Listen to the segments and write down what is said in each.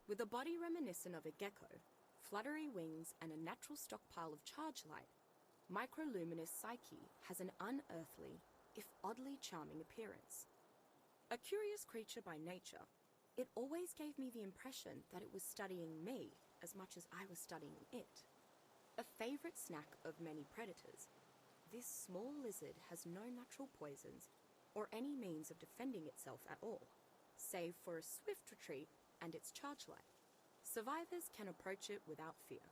With a body reminiscent of a gecko, fluttery wings, and a natural stockpile of charge light, microluminous Psyche has an unearthly, if oddly charming appearance. A curious creature by nature, it always gave me the impression that it was studying me as much as I was studying it. A favorite snack of many predators, this small lizard has no natural poisons or any means of defending itself at all, save for a swift retreat and its charge light. Survivors can approach it without fear.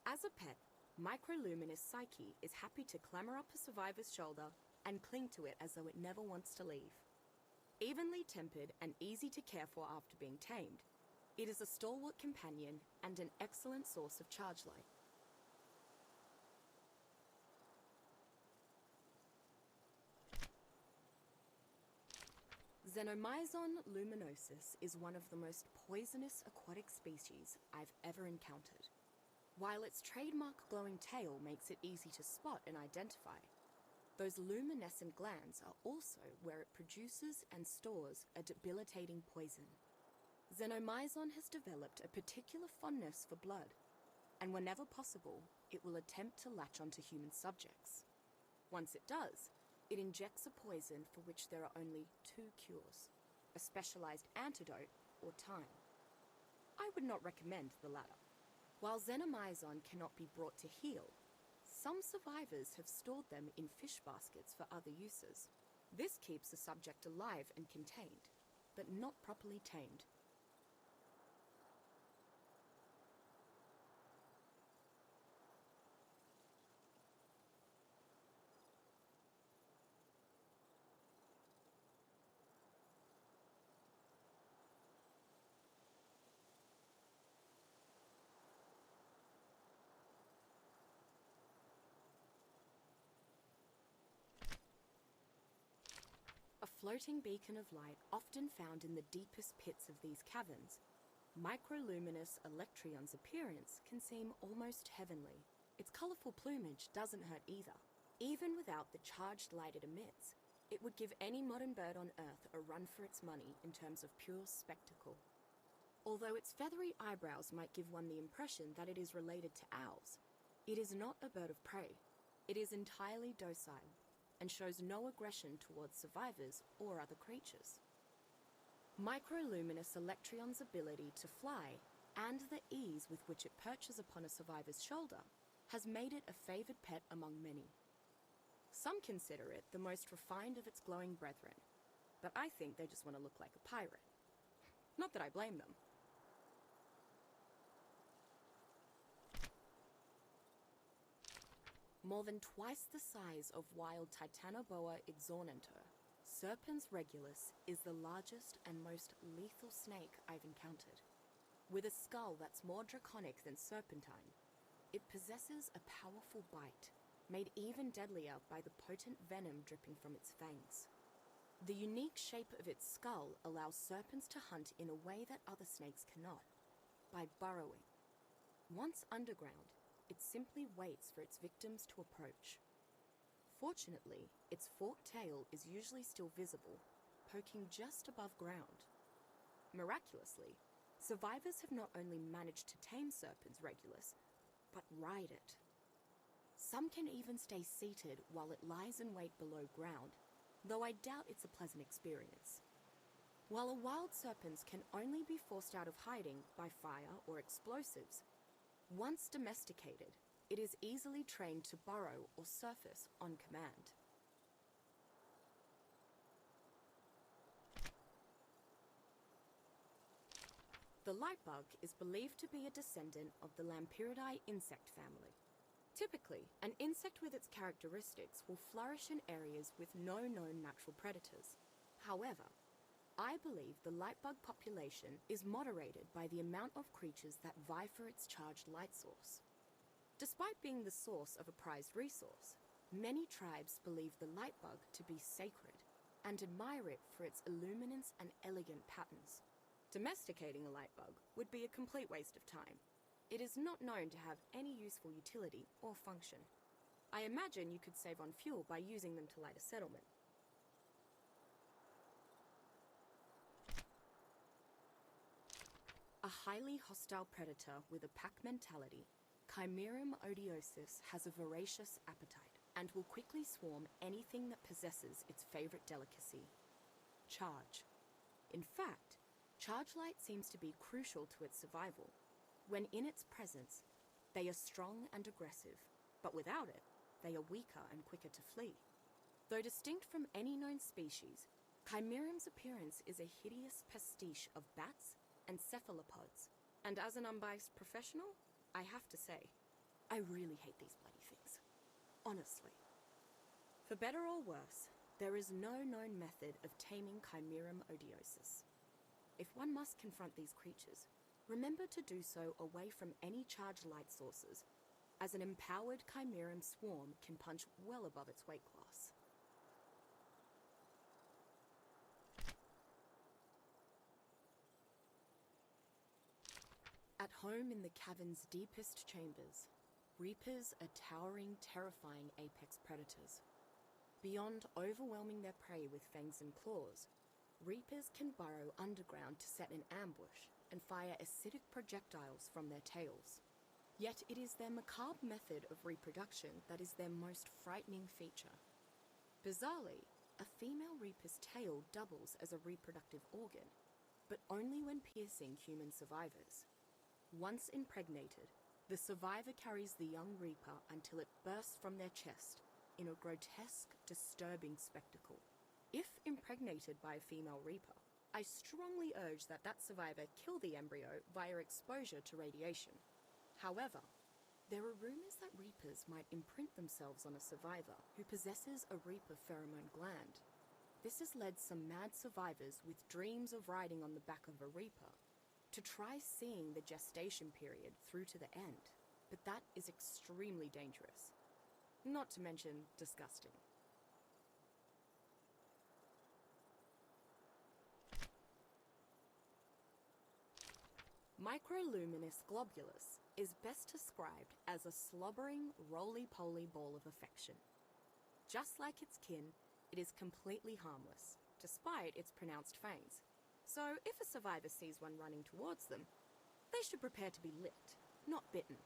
As a pet, microluminous Psyche is happy to clamber up a survivor's shoulder and cling to it as though it never wants to leave. Evenly tempered and easy to care for after being tamed, it is a stalwart companion and an excellent source of charge light. Xenomyzon luminosus is one of the most poisonous aquatic species I've ever encountered. While its trademark glowing tail makes it easy to spot and identify, those luminescent glands are also where it produces and stores a debilitating poison. Xenomyzon has developed a particular fondness for blood, and whenever possible, it will attempt to latch onto human subjects. Once it does, it injects a poison for which there are only 2 cures, a specialized antidote or time. I would not recommend the latter. While Xenomyzon cannot be brought to heel, some survivors have stored them in fish baskets for other uses. This keeps the subject alive and contained, but not properly tamed. A floating beacon of light often found in the deepest pits of these caverns, microluminous Electrion's appearance can seem almost heavenly. Its colourful plumage doesn't hurt either. Even without the charged light it emits, it would give any modern bird on Earth a run for its money in terms of pure spectacle. Although its feathery eyebrows might give one the impression that it is related to owls, it is not a bird of prey. It is entirely docile, and shows no aggression towards survivors or other creatures. Microluminous Electrion's ability to fly and the ease with which it perches upon a survivor's shoulder has made it a favoured pet among many. Some consider it the most refined of its glowing brethren, but I think they just want to look like a pirate. Not that I blame them. More than twice the size of wild Titanoboa exornantur, Serpens regulus is the largest and most lethal snake I've encountered. With a skull that's more draconic than serpentine, it possesses a powerful bite, made even deadlier by the potent venom dripping from its fangs. The unique shape of its skull allows serpents to hunt in a way that other snakes cannot, by burrowing. Once underground, it simply waits for its victims to approach. Fortunately, its forked tail is usually still visible, poking just above ground. Miraculously, survivors have not only managed to tame Serpens regulus, but ride it. Some can even stay seated while it lies in wait below ground, though I doubt it's a pleasant experience. While a wild Serpens can only be forced out of hiding by fire or explosives, once domesticated, it is easily trained to burrow or surface on command. The lightbug is believed to be a descendant of the Lampyridae insect family. Typically, an insect with its characteristics will flourish in areas with no known natural predators. However, I believe the lightbug population is moderated by the amount of creatures that vie for its charged light source. Despite being the source of a prized resource, many tribes believe the lightbug to be sacred and admire it for its illuminance and elegant patterns. Domesticating a lightbug would be a complete waste of time. It is not known to have any useful utility or function. I imagine you could save on fuel by using them to light a settlement. A A highly hostile predator with a pack mentality, Chimerum odiosus has a voracious appetite and will quickly swarm anything that possesses its favorite delicacy, charge. In fact, charge light seems to be crucial to its survival. When in its presence, they are strong and aggressive, but without it, they are weaker and quicker to flee. Though distinct from any known species, Chimerum's appearance is a hideous pastiche of bats and cephalopods, and as an unbiased professional, I have to say, I really hate these bloody things. Honestly. For better or worse, there is no known method of taming Chimerum odiosus. If one must confront these creatures, remember to do so away from any charged light sources, as an empowered Chimerum swarm can punch well above its weight class. At home in the cavern's deepest chambers, reapers are towering, terrifying apex predators. Beyond overwhelming their prey with fangs and claws, reapers can burrow underground to set an ambush and fire acidic projectiles from their tails. Yet it is their macabre method of reproduction that is their most frightening feature. Bizarrely, a female reaper's tail doubles as a reproductive organ, but only when piercing human survivors. Once impregnated, the survivor carries the young reaper until it bursts from their chest in a grotesque, disturbing spectacle. If impregnated by a female reaper, I strongly urge that survivor kill the embryo via exposure to radiation. However, there are rumors that reapers might imprint themselves on a survivor who possesses a reaper pheromone gland. This has led some mad survivors with dreams of riding on the back of a reaper to try seeing the gestation period through to the end, but that is extremely dangerous. Not to mention disgusting. Microluminous globulus is best described as a slobbering, roly-poly ball of affection. Just like its kin, it is completely harmless, despite its pronounced fangs. So if a survivor sees one running towards them, they should prepare to be licked, not bitten.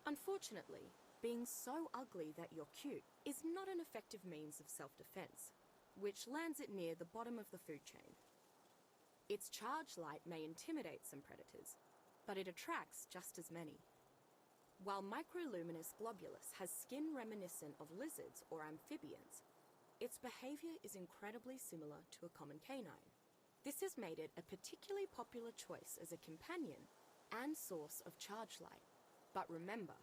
Unfortunately, being so ugly that you're cute is not an effective means of self-defense, which lands it near the bottom of the food chain. Its charge light may intimidate some predators, but it attracts just as many. While microluminous globulus has skin reminiscent of lizards or amphibians, its behavior is incredibly similar to a common canine. This has made it a particularly popular choice as a companion and source of charge light. But remember,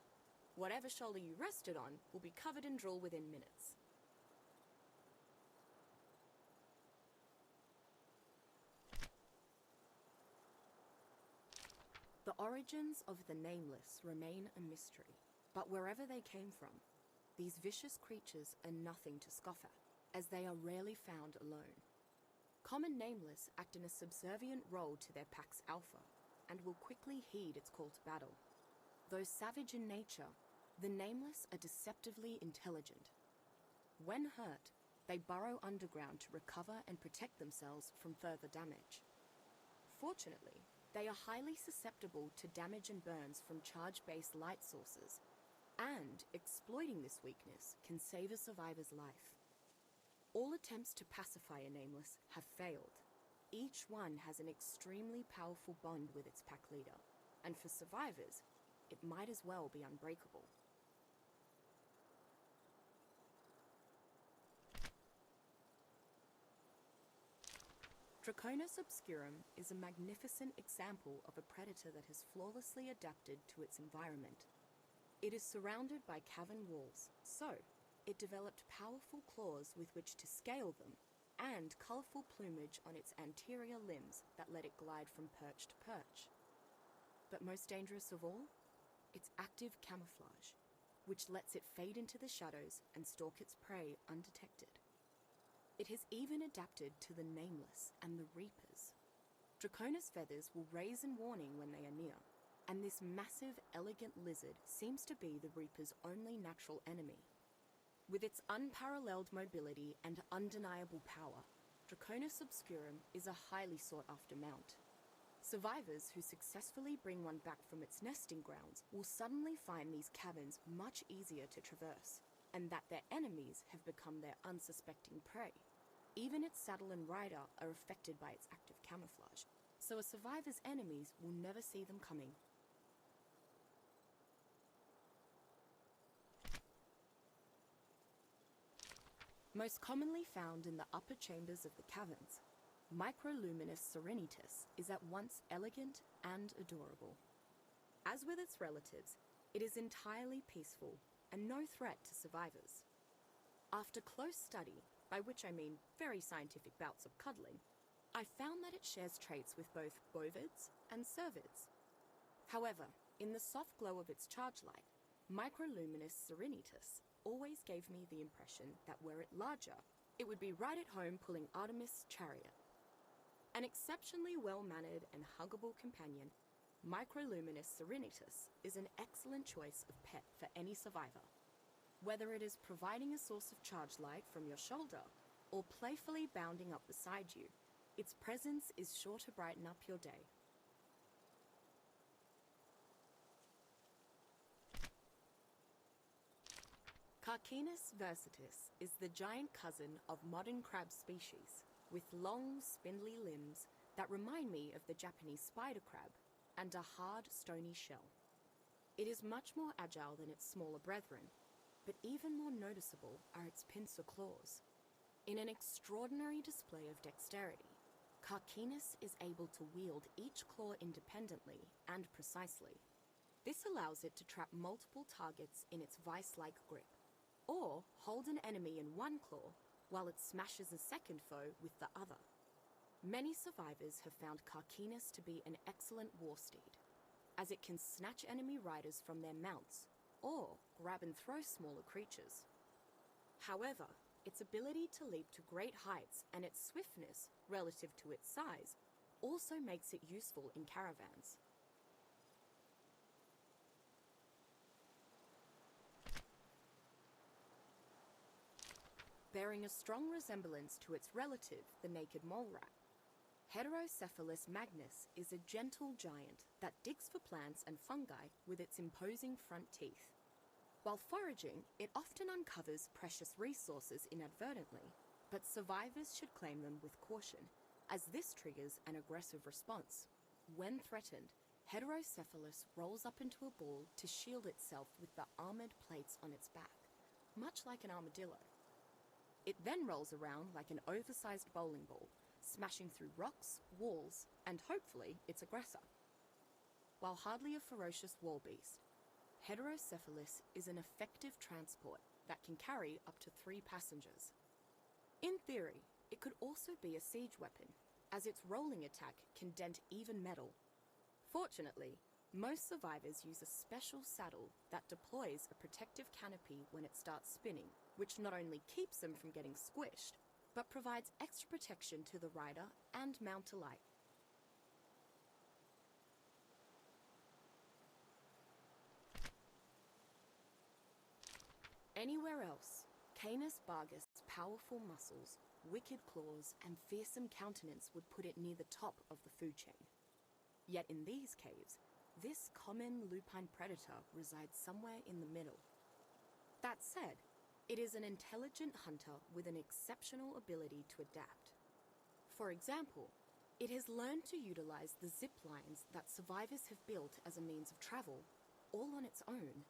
whatever shoulder you rest it on will be covered in drool within minutes. The origins of the Nameless remain a mystery, but wherever they came from, these vicious creatures are nothing to scoff at, as they are rarely found alone. Common Nameless act in a subservient role to their pack's alpha, and will quickly heed its call to battle. Though savage in nature, the Nameless are deceptively intelligent. When hurt, they burrow underground to recover and protect themselves from further damage. Fortunately, they are highly susceptible to damage and burns from charge-based light sources, and exploiting this weakness can save a survivor's life. All attempts to pacify a Nameless have failed. Each one has an extremely powerful bond with its pack leader, and for survivors, it might as well be unbreakable. Draconis obscurum is a magnificent example of a predator that has flawlessly adapted to its environment. It is surrounded by cavern walls, so it developed powerful claws with which to scale them, and colourful plumage on its anterior limbs that let it glide from perch to perch. But most dangerous of all, its active camouflage, which lets it fade into the shadows and stalk its prey undetected. It has even adapted to the Nameless and the Reapers. Draconis feathers will raise in warning when they are near, and this massive, elegant lizard seems to be the Reaper's only natural enemy. With its unparalleled mobility and undeniable power, Draconis obscurum is a highly sought-after mount. Survivors who successfully bring one back from its nesting grounds will suddenly find these caverns much easier to traverse, and that their enemies have become their unsuspecting prey. Even its saddle and rider are affected by its active camouflage, so a survivor's enemies will never see them coming. Most commonly found in the upper chambers of the caverns, Microluminis serenitas is at once elegant and adorable. As with its relatives, it is entirely peaceful and no threat to survivors. After close study, by which I mean very scientific bouts of cuddling, I found that it shares traits with both bovids and cervids. However, in the soft glow of its charge light, Microluminis serenitas always gave me the impression that were it larger, it would be right at home pulling Artemis' chariot. An exceptionally well-mannered and huggable companion, Microluminis serenitas is an excellent choice of pet for any survivor. Whether it is providing a source of charge light from your shoulder or playfully bounding up beside you, its presence is sure to brighten up your day. Carcinus versitus is the giant cousin of modern crab species, with long, spindly limbs that remind me of the Japanese spider crab and a hard, stony shell. It is much more agile than its smaller brethren, but even more noticeable are its pincer claws. In an extraordinary display of dexterity, Carcinus is able to wield each claw independently and precisely. This allows it to trap multiple targets in its vice-like grip, or hold an enemy in one claw while it smashes a second foe with the other. Many survivors have found Carcinus to be an excellent war steed, as it can snatch enemy riders from their mounts, or grab and throw smaller creatures. However, its ability to leap to great heights and its swiftness, relative to its size, also makes it useful in caravans. Bearing a strong resemblance to its relative, the naked mole rat, Heterocephalus magnus is a gentle giant that digs for plants and fungi with its imposing front teeth. While foraging, it often uncovers precious resources inadvertently, but survivors should claim them with caution, as this triggers an aggressive response. When threatened, Heterocephalus rolls up into a ball to shield itself with the armored plates on its back, much like an armadillo. It then rolls around like an oversized bowling ball, smashing through rocks, walls, and hopefully its aggressor. While hardly a ferocious wall beast, Heterocephalus is an effective transport that can carry up to 3 passengers. In theory, it could also be a siege weapon, as its rolling attack can dent even metal. Fortunately, most survivors use a special saddle that deploys a protective canopy when it starts spinning, which not only keeps them from getting squished, but provides extra protection to the rider and mount alike. Anywhere else, Canis Bargus' powerful muscles, wicked claws, and fearsome countenance would put it near the top of the food chain. Yet in these caves, this common lupine predator resides somewhere in the middle. That said, it is an intelligent hunter with an exceptional ability to adapt. For example, it has learned to utilize the zip lines that survivors have built as a means of travel, all on its own.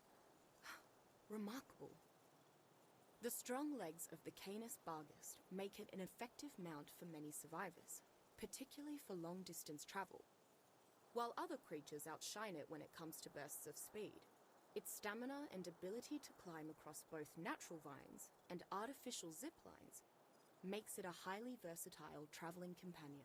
Remarkable. The strong legs of the Canis Bargus make it an effective mount for many survivors, particularly for long-distance travel. While other creatures outshine it when it comes to bursts of speed, its stamina and ability to climb across both natural vines and artificial zip lines makes it a highly versatile traveling companion.